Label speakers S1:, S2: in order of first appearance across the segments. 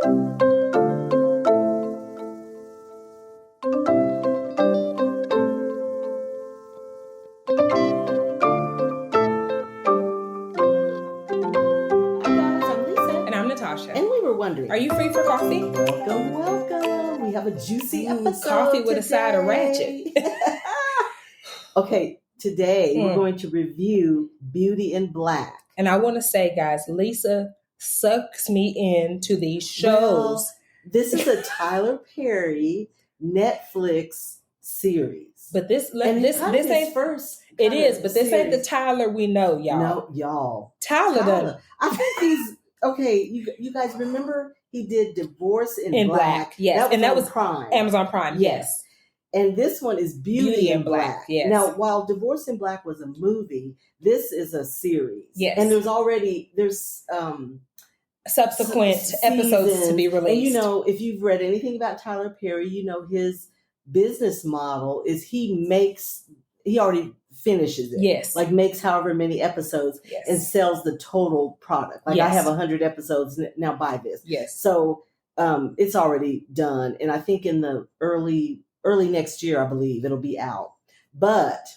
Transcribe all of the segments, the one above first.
S1: And we were wondering,
S2: are you free for coffee?
S1: Welcome. We have a juicy episode.
S2: Coffee with
S1: today.
S2: a side of ratchet.
S1: Okay, today we're going to review Beauty in Black.
S2: And I want to say, guys, Lisa sucks me into these shows.
S1: Well, this is a Tyler Perry Netflix series.
S2: But this ain't
S1: first.
S2: It is, but this ain't the Tyler we know, y'all.
S1: No, y'all.
S2: Tyler.
S1: I think he's okay. You guys remember he did Divorce in Black?
S2: Yes,
S1: that was Prime.
S2: Amazon Prime. Yes.
S1: And this one is Beauty in Black.
S2: Yes.
S1: Now, while Divorce in Black was a movie, this is a series.
S2: Yes.
S1: And there's
S2: subsequent episodes to be released.
S1: And if you've read anything about Tyler Perry, his business model is he already finishes it.
S2: Yes.
S1: Like makes however many episodes and sells the total product. Like I have 100 episodes, now buy this.
S2: Yes.
S1: So it's already done. And I think in the early next year, I believe it'll be out. But,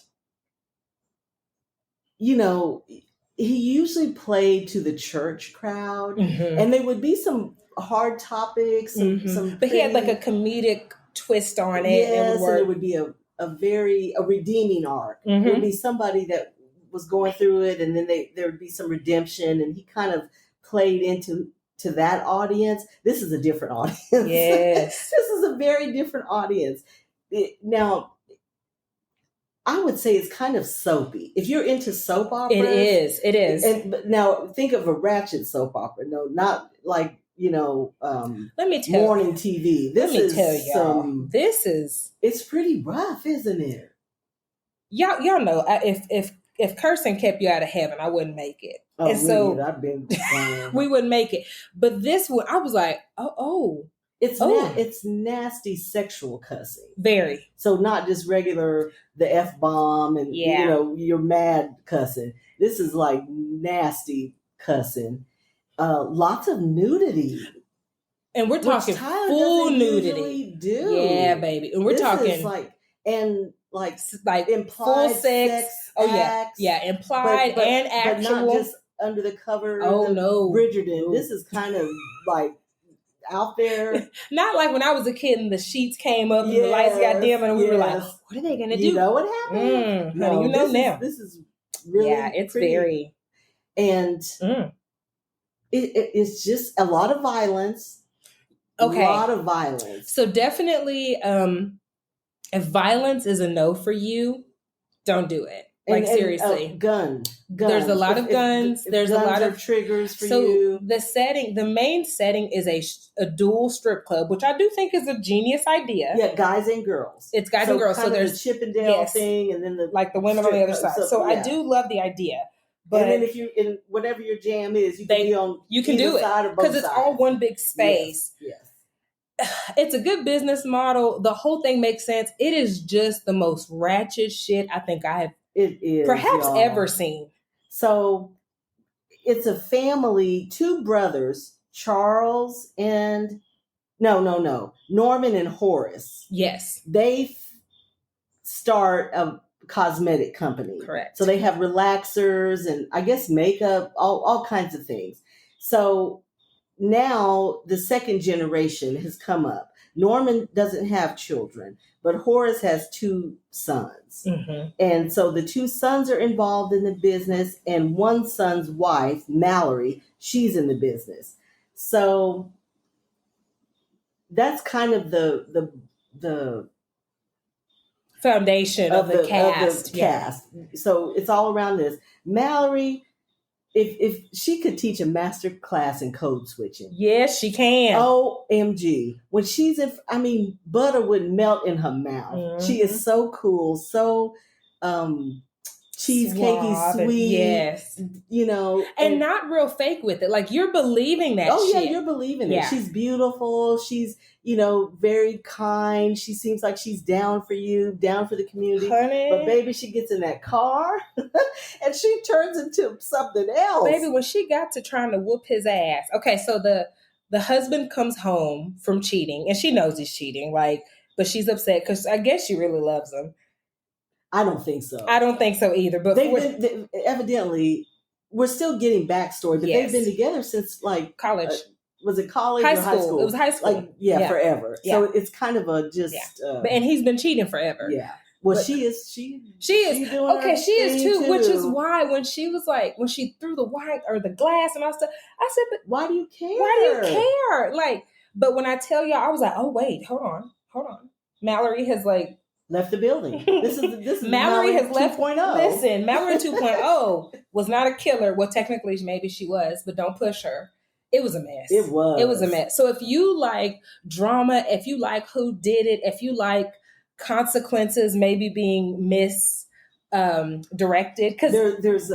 S1: he usually played to the church crowd, and there would be some hard topics,
S2: but he had like a comedic twist on it.
S1: Yes, and there would be a redeeming arc. There would be somebody that was going through it, and then there would be some redemption, and he kind of played into that audience. This is a different audience.
S2: Yes.
S1: This is a very different audience. Now, I would say it's kind of soapy. If you're into soap operas.
S2: It is.
S1: But now think of a ratchet soap opera. No, not like,
S2: let me tell
S1: morning TV.
S2: Let me tell y'all.
S1: It's pretty rough, isn't it?
S2: Y'all know, if cursing kept you out of heaven, I wouldn't make it.
S1: Oh,
S2: and so
S1: I've been
S2: we wouldn't make it. But this one, I was like,
S1: it's nasty sexual cussing.
S2: Very.
S1: So not just regular the F-bomb and you're mad cussing. This is like nasty cussing. Lots of nudity.
S2: And we're talking full nudity.
S1: Do.
S2: Yeah, baby. And we're talking
S1: like implied
S2: full sex. Oh
S1: acts,
S2: yeah, implied and actual.
S1: But not just under the cover.
S2: Oh no,
S1: Bridgerton. No. This is kind of like out there.
S2: Not like when I was a kid and the sheets came up and the lights got dim and we were like, what are they going to do?
S1: You know what happened?
S2: No, now.
S1: This is really
S2: it's
S1: pretty.
S2: very.
S1: And it's just a lot of violence.
S2: Okay.
S1: A lot of violence.
S2: So definitely, if violence is a no for you, don't do it. Like seriously,
S1: guns.
S2: There's a lot of guns. There's a lot of
S1: triggers for you.
S2: The main setting is a dual strip club, which I do think is a genius idea.
S1: Yeah, guys and girls.
S2: It's guys and girls. So there's
S1: the Chippendale thing, and then the
S2: women on the other side. So I do love the idea. But
S1: and then if you in whatever your jam is, you can be on.
S2: You can do it
S1: because
S2: it's all one big space.
S1: Yes.
S2: It's a good business model. The whole thing makes sense. It is just the most ratchet shit I think I have perhaps ever seen.
S1: So it's a family, two brothers, Charles and Norman and Horace.
S2: Yes.
S1: They start a cosmetic company.
S2: Correct.
S1: So they have relaxers and I guess makeup, all kinds of things. So now the second generation has come up. Norman doesn't have children, but Horace has two sons. And so the two sons are involved in the business, and one son's wife, Mallory, she's in the business. So that's kind of the
S2: foundation of the cast.
S1: So it's all around this. Mallory, if she could teach a master class in code switching.
S2: Yes, she can.
S1: OMG. When she's butter would melt in her mouth. She is so cool, so cheesecakey, sweet.
S2: Yes. And not real fake with it. Like you're believing that shit.
S1: Yeah, you're believing it. She's beautiful. She's, very kind. She seems like she's down for you, down for the community.
S2: Honey.
S1: But baby, she gets in that car and she turns into something else.
S2: Baby, when she got to trying to whoop his ass. Okay, so the The husband comes home from cheating, and she knows he's cheating, but she's upset because I guess she really loves him.
S1: I don't think so.
S2: I don't think so either. But
S1: evidently, we're still getting backstory, but they've been together since
S2: college.
S1: Was it college
S2: or
S1: high school?
S2: It was high school.
S1: Forever. Yeah. So it's kind of a just.
S2: And he's been cheating forever.
S1: Yeah. Well, she is. She is
S2: doing okay. She is too, which is why when she was when she threw the wine or the glass and all stuff, I said, "But
S1: why do you care?
S2: Why do you care?" But when I tell y'all, I was like, "Oh wait, hold on." Mallory has
S1: left the building. This is
S2: Mallory has left
S1: 2.0.
S2: Listen, Mallory 2.0 was not a killer. Well, technically, maybe she was, but don't push her. It was a mess.
S1: It was
S2: a mess. So if you like drama, if you like who did it, if you like consequences maybe being directed, because
S1: there's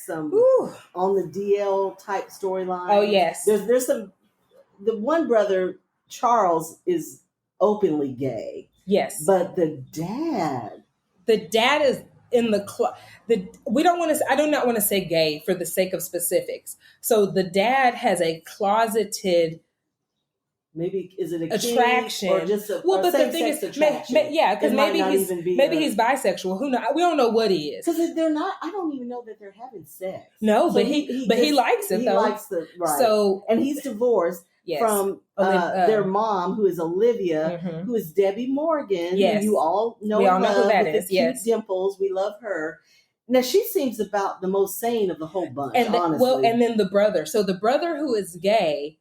S1: some on the DL type storyline.
S2: Oh yes,
S1: there's some. The one brother, Charles, is openly gay.
S2: Yes,
S1: but the dad
S2: is in we don't want to. I do not want to say gay for the sake of specifics. So the dad has a closeted.
S1: Maybe is it a
S2: attraction
S1: or just a
S2: but the thing is, because maybe he's bisexual. Who knows? We don't know what he is
S1: because they're not. I don't even know that they're having sex.
S2: No, so but he likes it. He likes
S1: the right. So and he's divorced from their mom, who is Olivia, who is Debbie Morgan. Who you all know.
S2: We all know who that is.
S1: The cute dimples. We love her. Now she seems about the most sane of the whole bunch. Honestly,
S2: and then the brother. So the brother who is gay.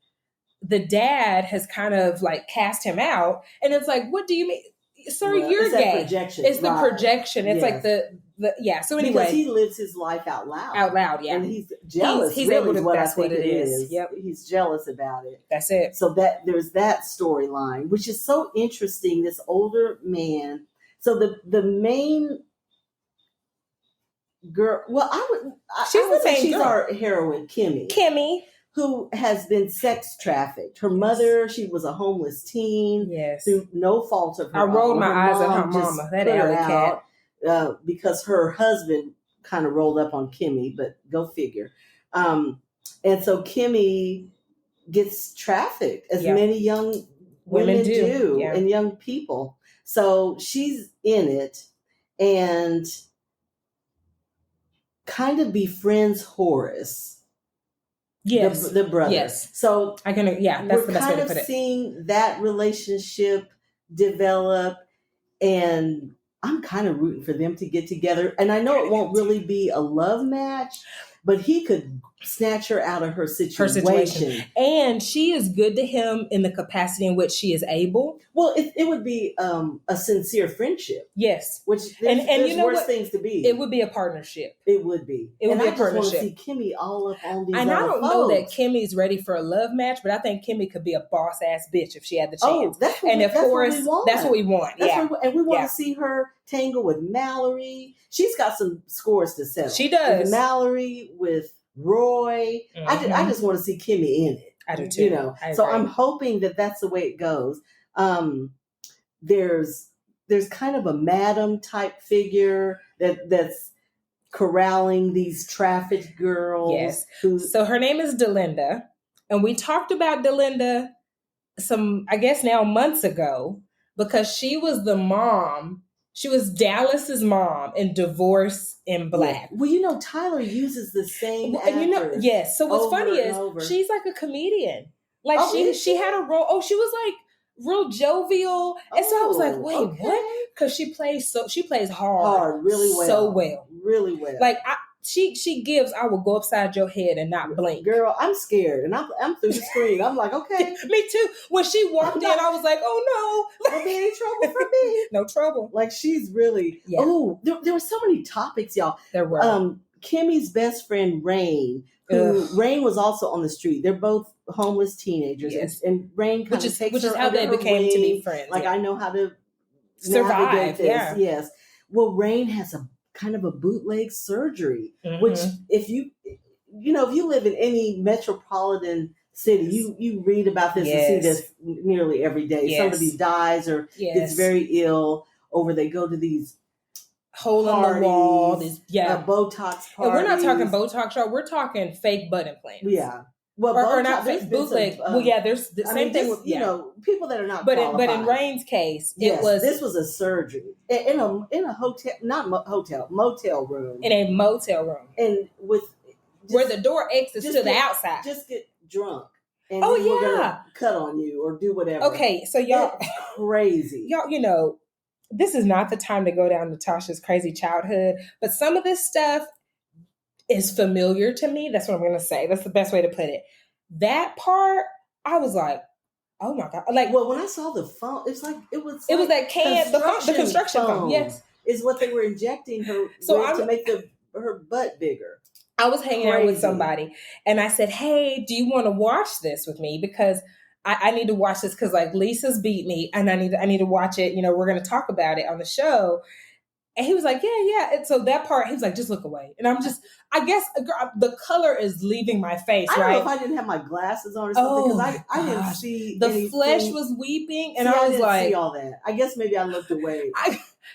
S2: The dad has kind of cast him out, and it's what do you mean, sir? You're gay. It's the projection. It's So anyway,
S1: because he lives his life out loud,
S2: yeah,
S1: and he's jealous.
S2: He's able to. That's what it is.
S1: Yep, he's jealous about it.
S2: That's it.
S1: So that there's that storyline, which is so interesting. This older man. So the main girl. Well, she's our heroine, Kimmy. Who has been sex trafficked. Her mother, she was a homeless teen.
S2: Yes.
S1: Through no fault of her own.
S2: I rolled my eyes at her mama. That alley cat.
S1: Because her husband kind of rolled up on Kimmy, but go figure. And so Kimmy gets trafficked, as many young women do and young people. So she's in it and kind of befriends Horace.
S2: Yes,
S1: the brother.
S2: Yes,
S1: so
S2: I can. Yeah, that's the best way to put it.
S1: We're kind of seeing that relationship develop, and I'm kind of rooting for them to get together. And I know it won't really be a love match, but he could snatch her out of her situation.
S2: And she is good to him in the capacity in which she is able.
S1: Well, it would be a sincere friendship.
S2: There's
S1: worse things to be.
S2: It would be a partnership.
S1: It would be.
S2: It would be a partnership.
S1: I just want to see Kimmy all up on these
S2: and
S1: other
S2: I don't
S1: folks.
S2: know that Kimmy's ready for a love match, but I think Kimmy could be a boss ass bitch if she had the chance.
S1: Oh, that's what we want. And we want to see her tangle with Mallory. She's got some scores to settle.
S2: She does.
S1: With Mallory, with Roy. I just want to see Kimmy in it.
S2: I do too.
S1: So I'm hoping that that's the way it goes. There's kind of a madam type figure that's corralling these trafficked girls.
S2: Yes. So her name is Delinda, and we talked about Delinda I guess now months ago, because she was the mom. She was Dallas's mom in Divorce in Black.
S1: Yeah. Well, Tyler uses the same actress.
S2: Yes. So what's funny is she's like a comedian. She had a role. Oh, she was real jovial. And so I was like, wait, what? Because she plays hard
S1: really well.
S2: So well.
S1: Really well.
S2: She gives, I will go upside your head and not blink.
S1: Girl, I'm scared. And I'm through the screen. I'm like, okay.
S2: Me too. When she walked in, I was like, oh no.
S1: There'll be any trouble for me.
S2: No trouble.
S1: She's really, there were so many topics, y'all.
S2: There were.
S1: Kimmy's best friend, Rain, Rain was also on the street. They're both homeless teenagers.
S2: Yes.
S1: And Rain kind of takes
S2: which
S1: her
S2: is how they became to be friends.
S1: I know how to
S2: survive this.
S1: Yeah. Yes. Well, Rain has a kind of a bootleg surgery, which if you live in any metropolitan city, you read about this and see this nearly every day.
S2: Yes.
S1: Somebody dies or gets very ill, or they go to these
S2: hole in the wall,
S1: Botox parties.
S2: And we're not talking Botox, y'all. We're talking fake butt implants.
S1: Yeah. Well,
S2: or
S1: both
S2: not
S1: there's been
S2: bootleg.
S1: some.
S2: Well, yeah, there's the
S1: I
S2: same
S1: mean,
S2: thing
S1: just,
S2: with
S1: people that are not
S2: but
S1: qualified.
S2: in Rain's case,
S1: yes,
S2: it was
S1: this was a surgery in a hotel, not hotel, motel room,
S2: in a motel room,
S1: and with
S2: where the door exits to the outside.
S1: Just get drunk, and
S2: oh
S1: then we're
S2: yeah,
S1: gonna cut on you or do whatever.
S2: Okay, so y'all,
S1: it's crazy.
S2: Y'all, this is not the time to go down Natasha's crazy childhood, but some of this stuff is familiar to me. That's what I'm going to say. That's the best way to put it. That part, I was like, oh my God. Like,
S1: well, when I saw the foam, it was
S2: that can, the construction foam. Yes.
S1: Is what they were injecting her with to make her butt bigger.
S2: I was hanging out with somebody and I said, hey, do you want to watch this with me? Because I need to watch this because like Lisa's beat me and I need to watch it. We're going to talk about it on the show. And he was like, yeah. And so that part, he was like, just look away. And I'm just, I guess the color is leaving my face, right?
S1: I don't know if I didn't have my glasses on or something because I didn't see
S2: the
S1: anything.
S2: flesh was weeping. And I was
S1: didn't
S2: like,
S1: see all that. I guess maybe I looked away.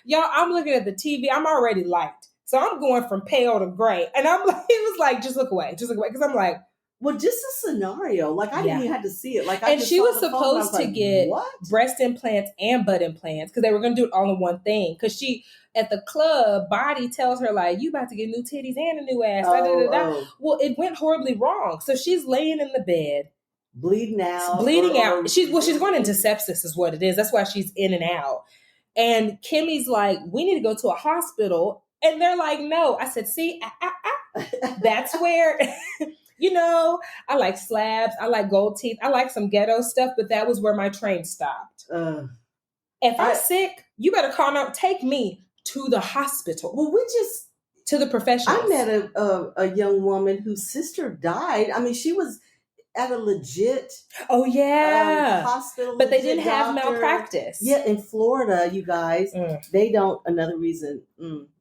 S2: Y'all, I'm looking at the TV. I'm already light. So I'm going from pale to gray. And I'm like, he was like, just look away. Because I'm like,
S1: well, just a scenario. Like I didn't even have to see it. Like
S2: and she was supposed to get breast implants and butt implants because they were going to do it all in one thing. Because she, at the club, Body tells her like, you about to get new titties and a new ass. Well, it went horribly wrong. So she's laying in the bed.
S1: Bleeding out.
S2: She's going into sepsis is what it is. That's why she's in and out. And Kimmy's like, we need to go to a hospital. And they're like, no. I said, see, that's where... I like slabs. I like gold teeth. I like some ghetto stuff, but that was where my train stopped. If I'm sick, you better call out. Take me to the hospital.
S1: Well,
S2: to the professionals.
S1: I met a young woman whose sister died. I mean, she was at a legit hospital,
S2: but they didn't have malpractice.
S1: Yeah, in Florida, you guys, they don't. Another reason,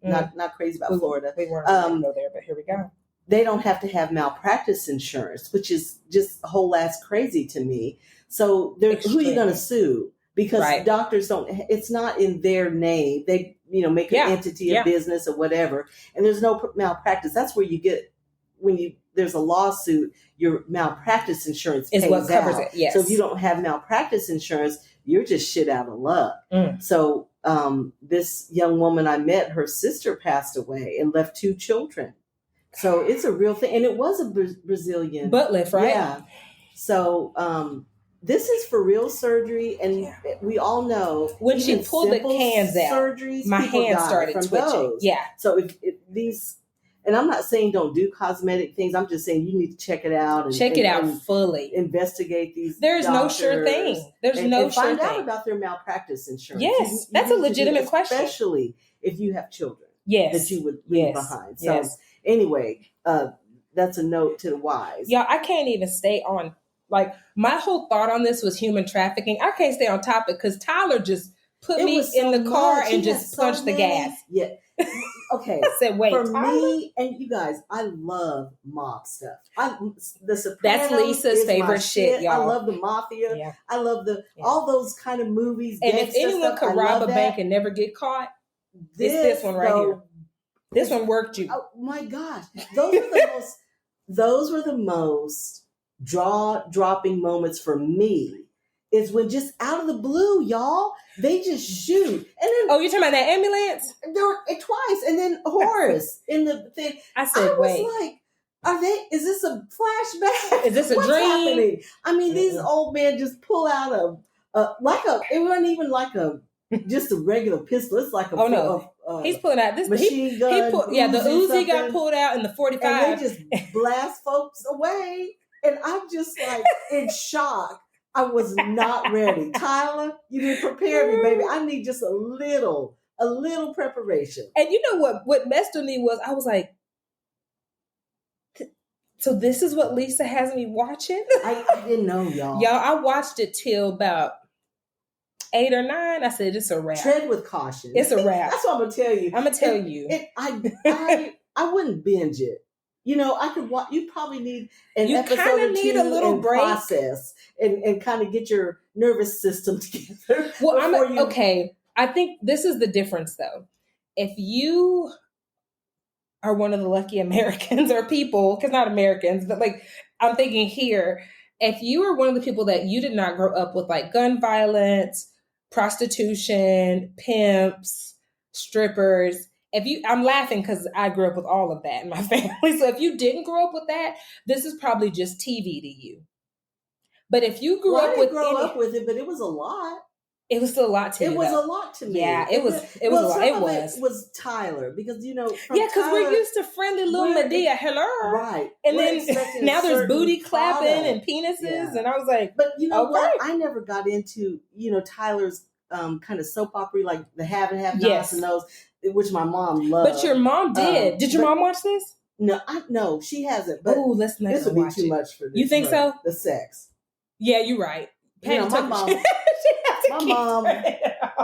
S1: not crazy about Florida.
S2: We weren't going to go there, but here we go.
S1: They don't have to have malpractice insurance, which is just a whole ass crazy to me. So who are you going to sue? Because doctors don't, it's not in their name. They, make an entity of business or whatever. And there's no malpractice. That's where you get, there's a lawsuit, your malpractice insurance
S2: is what covers it. Yes.
S1: So if you don't have malpractice insurance, you're just shit out of luck. So this young woman I met, her sister passed away and left 2 children. So it's a real thing. And it was a Brazilian
S2: butt lift, right?
S1: Yeah. So this is for real surgery. And we all know
S2: when she pulled the cans out,
S1: surgeries,
S2: my hands started twitching.
S1: Those.
S2: Yeah.
S1: So if these, and I'm not saying don't do cosmetic things. I'm just saying you need to check it out. And
S2: fully.
S1: Investigate these.
S2: There's no sure thing. There's no sure thing.
S1: Find out about their malpractice insurance.
S2: Yes. That's a legitimate question.
S1: Especially if you have children.
S2: Yes.
S1: That you would leave behind. So anyway, that's a note to the wise.
S2: Yeah, I can't even stay on. Like, my whole thought on this was human trafficking. I can't stay on topic because Tyler just put me in the car and just punched the gas.
S1: Yeah. Okay.
S2: I said, wait,
S1: for
S2: Tyler?
S1: me and you guys, I love mob stuff. The Sopranos.
S2: That's Lisa's favorite shit, y'all.
S1: I love the mafia. Yeah. I love all those kind of movies.
S2: And if anyone could rob a bank and never get caught, it's this one right here. This one worked you.
S1: Oh my gosh. Those were the most jaw-dropping moments for me. Is when just out of the blue, y'all, they just shoot. And then
S2: you're talking about that ambulance?
S1: There were twice, and then Horace in the thing.
S2: I said, wait.
S1: Like, is this a flashback?
S2: Is this a dream?
S1: Happening? I mean, these old men just pull out it wasn't even like just a regular pistol. It's like
S2: he's pulling out this
S1: machine gun.
S2: The Uzi got pulled out in the 45.
S1: And they just blast folks away. And I'm just like in shock. I was not ready. Tyler, you didn't prepare me, baby. I need just a little preparation.
S2: And you know what messed with me was, I was like, so this is what Lisa has me watching?
S1: I didn't know, y'all.
S2: Y'all, I watched it till about 8 or 9. I said, it's a wrap.
S1: Tread with caution.
S2: It's a wrap.
S1: That's what I'm going to tell you.
S2: I'm going to tell you.
S1: I wouldn't binge it. I could watch. You probably need an episode or two
S2: a little break.
S1: Process and kind of get your nervous system together.
S2: Well, okay. I think this is the difference, though. If you are one of the lucky Americans or people, because not Americans, but like I'm thinking here, if you are one of the people that you did not grow up with like gun violence, prostitution, pimps, strippers, I'm laughing because I grew up with all of that in my family. So if you didn't grow up with that, this is probably just TV to you. But if you grew up with
S1: up with it, but it was a lot.
S2: It was still a lot to me.
S1: It was a lot to me.
S2: Yeah, it was a lot. It
S1: was Tyler because
S2: because we're used to friendly little Medea, hello,
S1: right?
S2: And then now there's booty clapping and penises, and I was like,
S1: but you know what? I never got into Tyler's kind of soap opera like the Have and Have Nots and those, which my mom loved.
S2: But your mom did. Did your mom watch this?
S1: No, she hasn't. But
S2: let's not.
S1: This would be too much for this.
S2: You think so?
S1: The sex.
S2: Yeah, you're right.
S1: My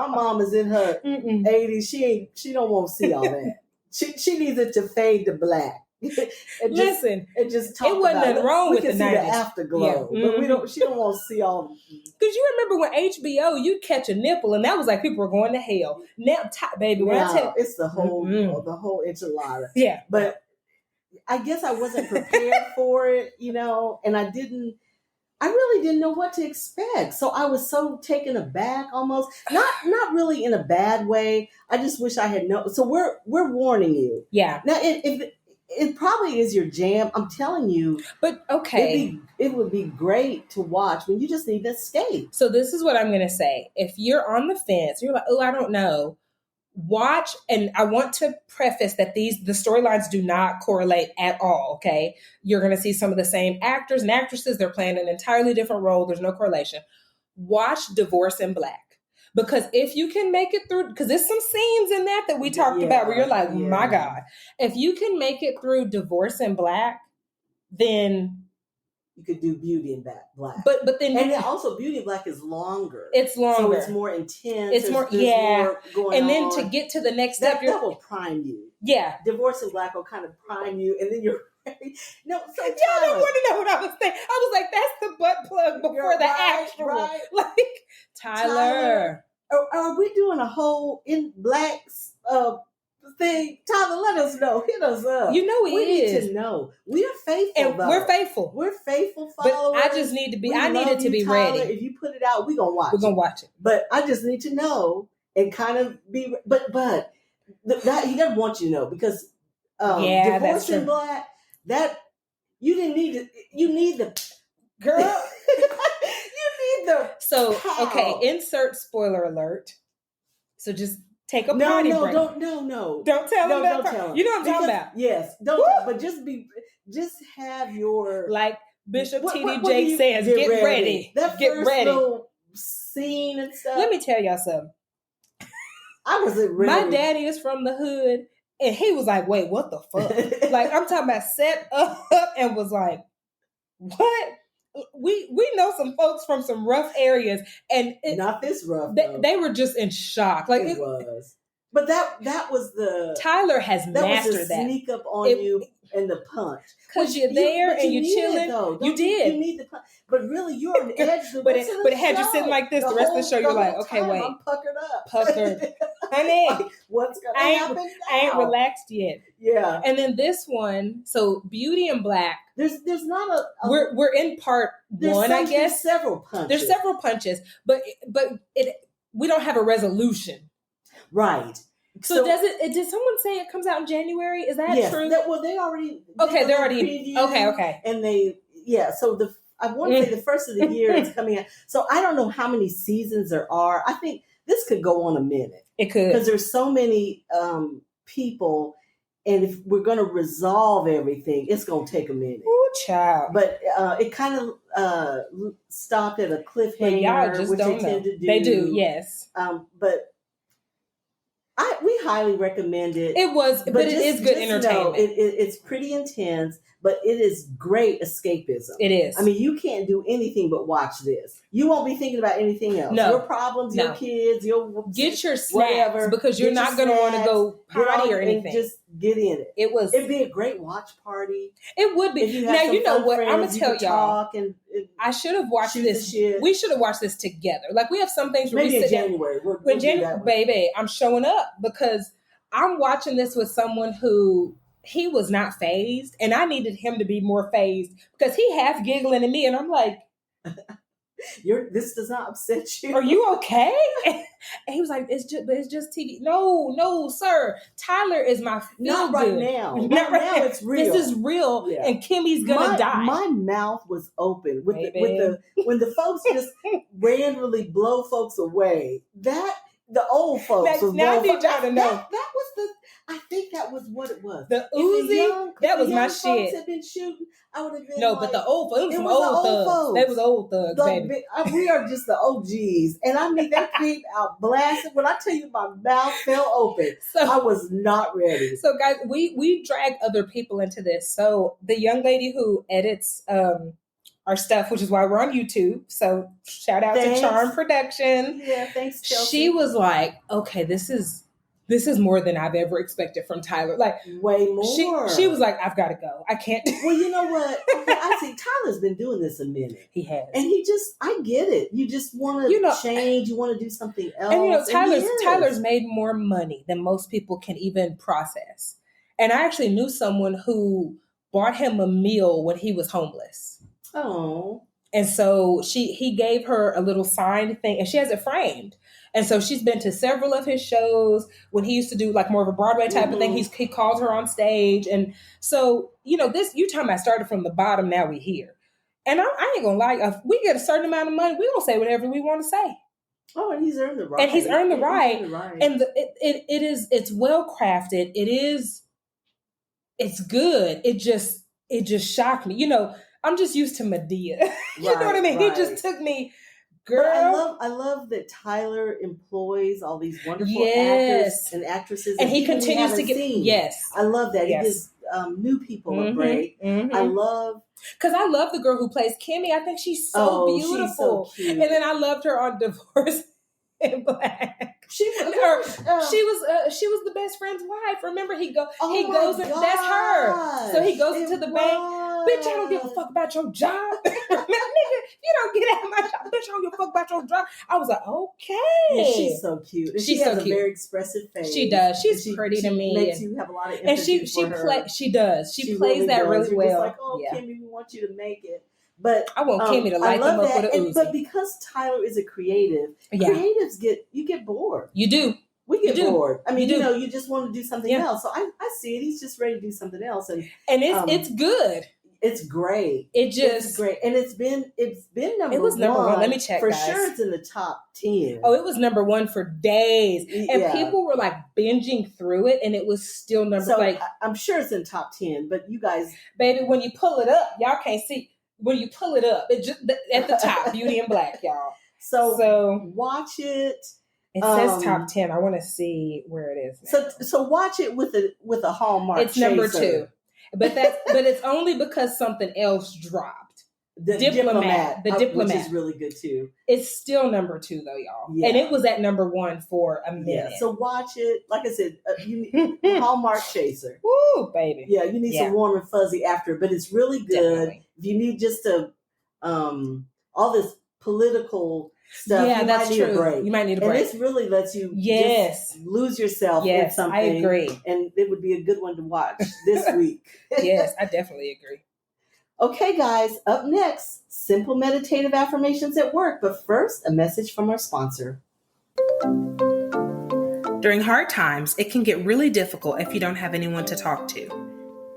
S1: mom is in her 80s. She don't want to see all that. She needs it to fade to black.
S2: Listen,
S1: it just
S2: it wasn't nothing wrong with the 90s.
S1: The afterglow, but she don't want to see all.
S2: Because you remember when HBO, you'd catch a nipple, and that was like people were going to hell. Now, baby, when I tell
S1: it's the whole enchilada.
S2: Yeah,
S1: but I guess I wasn't prepared for it, and I really didn't know what to expect. So I was so taken aback almost. Not really in a bad way. I just wish I had known. So we're warning you.
S2: Yeah.
S1: Now it probably is your jam. I'm telling you.
S2: But okay.
S1: It would be great to watch when you just need to escape.
S2: So this is what I'm going to say. If you're on the fence, you're like, oh, I don't know. Watch, and I want to preface that the storylines do not correlate at all, okay? You're going to see some of the same actors and actresses. They're playing an entirely different role. There's no correlation. Watch Divorce in Black. Because if you can make it through, because there's some scenes in that we talked about where you're like, my God. If you can make it through Divorce in Black, then...
S1: You could do Beauty in Black.
S2: But then...
S1: And then also Beauty in Black is longer.
S2: It's longer.
S1: So it's more intense.
S2: It's more,
S1: more going
S2: and then
S1: on.
S2: to get to the next step...
S1: That will prime you.
S2: Yeah.
S1: Divorce in Black will kind of prime you, and then you're ready. No, so
S2: y'all don't want to know what I was saying. I was like, that's the butt plug before the actual.
S1: Right.
S2: Like, Tyler.
S1: Are we doing a whole in Black's thing? Tyler, let us know. Hit us up.
S2: We
S1: need to know. We are faithful,
S2: and we're faithful.
S1: We're faithful followers.
S2: But I just need to be. I needed to be
S1: Tyler.
S2: ready.
S1: If you put it out, we're gonna watch.
S2: We're gonna watch it.
S1: But I just need to know and kind of be. But that he doesn't want you to know because Divorce in Black. That you didn't need to. You need the
S2: girl.
S1: You need the.
S2: So okay, insert spoiler alert. So just. Take a potty break.
S1: Don't tell him that. Don't tell him.
S2: You know what I'm talking about.
S1: Yes, don't. But just have your
S2: like Bishop T.D. Jakes says. Get ready.
S1: That
S2: get
S1: first
S2: ready.
S1: Little scene and stuff.
S2: Let me tell y'all something.
S1: I wasn't ready.
S2: My daddy is from the hood, and he was like, "Wait, what the fuck?" Like I'm talking about set up and was like, "What?" We know some folks from some rough areas, and
S1: not this rough.
S2: They were just in shock. Like
S1: it was, but that was the
S2: Tyler has mastered that.
S1: Sneak up on you and the punch
S2: because you're there and you're chilling. You did.
S1: You need the punch, but really you're on edge.
S2: But it had you sitting like this the rest of the show. You're like, okay, wait,
S1: I'm puckered up,
S2: honey.
S1: Like, what's gonna happen now?
S2: I ain't relaxed yet.
S1: Yeah.
S2: And then this one, so Beauty in Black.
S1: There's not
S2: we're in part one, I guess.
S1: There's several punches.
S2: There's several punches, but we don't have a resolution.
S1: Right.
S2: So does it? Did someone say it comes out in January? Is that true?
S1: They already.
S2: They're already. Okay.
S1: And so I want to say the first of the year is coming out. So I don't know how many seasons there are. I think this could go on a minute.
S2: It could,
S1: because there's so many people, and if we're going to resolve everything, it's going to take a minute.
S2: Ooh, child!
S1: But it kind of stopped at a cliffhanger,
S2: y'all just
S1: which
S2: don't
S1: they
S2: know.
S1: tend to do.
S2: They do, yes.
S1: But we highly recommend it.
S2: It was, but it is good entertainment.
S1: It's pretty intense, but it is great escapism.
S2: It is.
S1: I mean, you can't do anything but watch this. You won't be thinking about anything else.
S2: No.
S1: Your problems, your kids,
S2: get your snacks because you're not going to want to go potty or anything.
S1: Just get in it. It'd be a great watch party.
S2: It would be. Now you know what I'm gonna tell y'all. I should have watched this. We should have watched this together. Like we have some things where
S1: maybe
S2: we sit
S1: in January.
S2: January, baby, I'm showing up because I'm watching this with someone who he was not fazed, and I needed him to be more fazed because he half giggling at me, and I'm like,
S1: this does not upset you.
S2: Are you okay? And he was like, it's just TV. No, sir. Tyler is my feel
S1: Not right
S2: good.
S1: now.
S2: Not right now.
S1: It's real.
S2: This is real, and Kimmy's gonna die.
S1: My mouth was open when the folks just randomly blow folks away. That the old folks.
S2: Now I need y'all to know
S1: that was I think that was what it was.
S2: The Uzi, that was my shit.
S1: Had been shooting, I would have been
S2: but the old folks, it was old thugs.
S1: Folks.
S2: They was old thugs, baby.
S1: We are just the OGs, and I mean they came out blasted. When I tell you my mouth fell open, so I was not ready.
S2: So guys, we drag other people into this. So the young lady who edits our stuff, which is why we're on YouTube. So shout out to Charm Production.
S1: Yeah, thanks, Chelsea.
S2: She was like, okay, this is more than I've ever expected from Tyler. Like
S1: way more.
S2: She was like, I've got to go. I can't.
S1: Well, you know what? Okay, I see Tyler's been doing this a minute.
S2: He has.
S1: And I get it. You just want to change. You want to do something else.
S2: And Tyler's made more money than most people can even process. And I actually knew someone who bought him a meal when he was homeless.
S1: Oh.
S2: And so he gave her a little signed thing, and she has it framed. And so she's been to several of his shows when he used to do like more of a Broadway type of thing. He called her on stage. And so, this, you talking about started from the bottom, now we here. And I ain't gonna lie, if we get a certain amount of money, we gonna say whatever we want to say.
S1: Oh, and he's earned the right.
S2: And he's earned the right. And it's well crafted. It's good. It just shocked me. I'm just used to Medea. You know what I mean? Right. He just took me, girl.
S1: I love that Tyler employs all these wonderful actors and actresses.
S2: And he continues to get, yes.
S1: I love that. Yes. He gives new people a break. Mm-hmm.
S2: Because I love the girl who plays Kimmy. I think she's so beautiful. She's so cute. And then I loved her on Divorce in Black. She was the best friend's wife. Remember, he goes. That's her. So he goes into the bank. Bitch, I don't give a fuck about your job. Nigga, you don't get out of my job. Bitch, I don't give a fuck about your job. I was like, okay.
S1: Yeah, she's so cute. And she has a very expressive face.
S2: She does. She's pretty to me.
S1: Makes you have a lot of empathy for her.
S2: She does. She plays really that really well.
S1: You're just like, Kimmy, we want you to make it. But
S2: I want Kimmy to light them up with a Uzi.
S1: But because Tyler is a creative, creatives get bored.
S2: You do.
S1: We get bored. I mean, you just want to do something else. So I see it. He's just ready to do something else, and
S2: it's good.
S1: It's great.
S2: It's
S1: great, and it's been number one.
S2: It was number one. Let me check
S1: for
S2: guys.
S1: Sure. It's in the top 10.
S2: Oh, it was number one for days, and people were like binging through it, and it was still number.
S1: So I'm sure it's in top 10. But you guys,
S2: baby, when you pull it up, y'all can't see. When you pull it up, it just at the top, Beauty and Black, y'all.
S1: So watch it.
S2: It says top 10. I want to see where it is now.
S1: So watch it with a Hallmark.
S2: It's number 2. But it's only because something else dropped. The Diplomat,
S1: which is really good too.
S2: It's still number 2 though, y'all. Yeah. And it was at number 1 for a minute.
S1: Yeah. So watch it. Like I said, you need Hallmark Chaser.
S2: Woo, baby.
S1: Yeah, you need some warm and fuzzy after, but it's really good. Definitely. If you need just all this political stuff, you might need a break.
S2: You might need a break.
S1: And this really lets you just lose yourself in something.
S2: I agree.
S1: And it would be a good one to watch this week.
S2: Yes, I definitely agree.
S1: Okay, guys, up next, simple meditative affirmations at work. But first, a message from our sponsor.
S2: During hard times, it can get really difficult if you don't have anyone to talk to.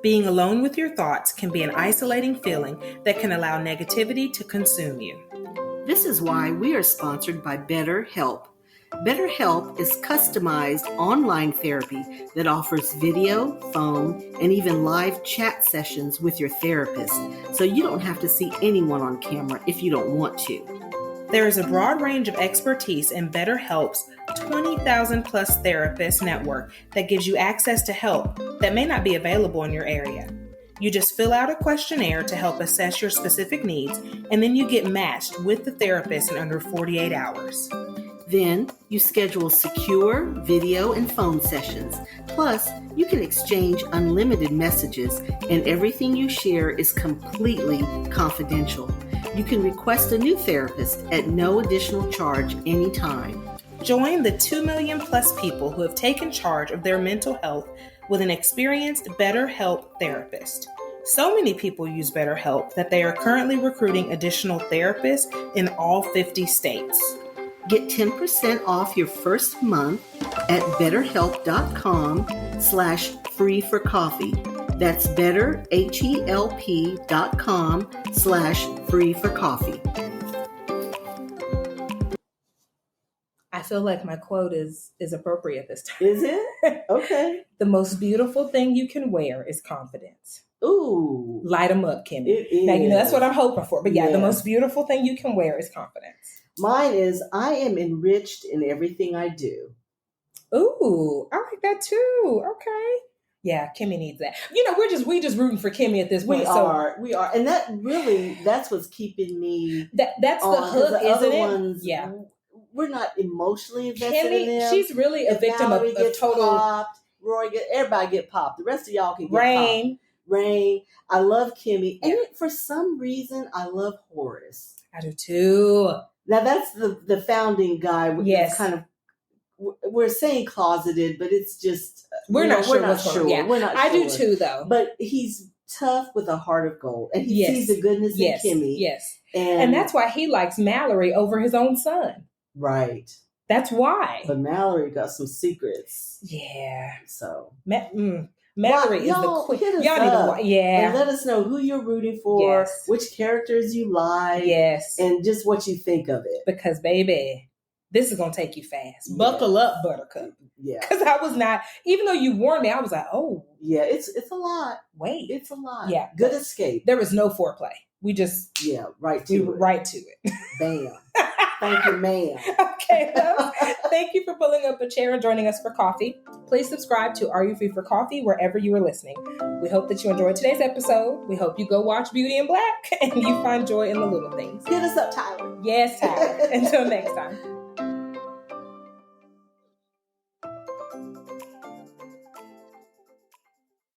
S2: Being alone with your thoughts can be an isolating feeling that can allow negativity to consume you.
S1: This is why we are sponsored by BetterHelp. BetterHelp is customized online therapy that offers video, phone, and even live chat sessions with your therapist, so you don't have to see anyone on camera if you don't want to.
S2: There is a broad range of expertise in BetterHelp's 20,000 plus therapist network that gives you access to help that may not be available in your area. You just fill out a questionnaire to help assess your specific needs, and then you get matched with the therapist in under 48 hours.
S1: Then you schedule secure video and phone sessions. Plus, you can exchange unlimited messages, and everything you share is completely confidential. You can request a new therapist at no additional charge anytime.
S2: Join the 2 million plus people who have taken charge of their mental health with an experienced BetterHelp therapist. So many people use BetterHelp that they are currently recruiting additional therapists in all 50 states.
S1: Get 10% off your first month at betterhelp.com/free-for-coffee. That's betterhelp.com/free-for-coffee.
S2: I feel like my quote is appropriate this time.
S1: Is it? Okay.
S2: The most beautiful thing you can wear is confidence.
S1: Ooh.
S2: Light them up, Kimmy.
S1: It is.
S2: Now, that's what I'm hoping for. But yeah,
S1: Yes.
S2: The most beautiful thing you can wear is confidence.
S1: Mine is, I am enriched in everything I do.
S2: Ooh, I like that too. Okay. Yeah, Kimmy needs that. We just rooting for Kimmy at this point.
S1: We are. And that's what's keeping me.
S2: That's the hook, isn't it?
S1: Ones, yeah. We're not emotionally invested
S2: Kimmy,
S1: in them.
S2: She's really a victim of total.
S1: Popped, Roy everybody get popped. The rest of y'all can get
S2: Rain.
S1: Popped. Rain. I love Kimmy. And for some reason, I love Horace.
S2: I do too.
S1: Now that's the founding guy.
S2: Yes.
S1: Kind of, we're saying closeted, but it's just
S2: we're not sure. Yeah.
S1: We're not.
S2: I
S1: sure.
S2: do too, though.
S1: But he's tough with a heart of gold, and he sees the goodness in Kimmy.
S2: Yes, and that's why he likes Mallory over his own son.
S1: Right.
S2: That's why.
S1: But Mallory got some secrets.
S2: Yeah.
S1: So
S2: Mallory is the queen. Y'all need to watch. Yeah.
S1: And let us know who you're rooting for, which characters you like, and just what you think of it.
S2: Because, baby, this is going to take you fast. Yeah. Buckle up, Buttercup.
S1: Yeah.
S2: Because I was not, even though you warned me, I was like, oh.
S1: Yeah, it's a lot.
S2: Wait.
S1: It's a lot.
S2: Yeah.
S1: Good escape.
S2: There was no foreplay. We just.
S1: Yeah, right to
S2: it.
S1: Bam. Thank you, ma'am.
S2: Okay, love. Thank you for pulling up a chair and joining us for coffee. Please subscribe to Are You Free for Coffee wherever you are listening. We hope that you enjoyed today's episode. We hope you go watch Beauty in Black and you find joy in the little things.
S1: Hit us up, Tyler.
S2: Yes, Tyler. Until next time.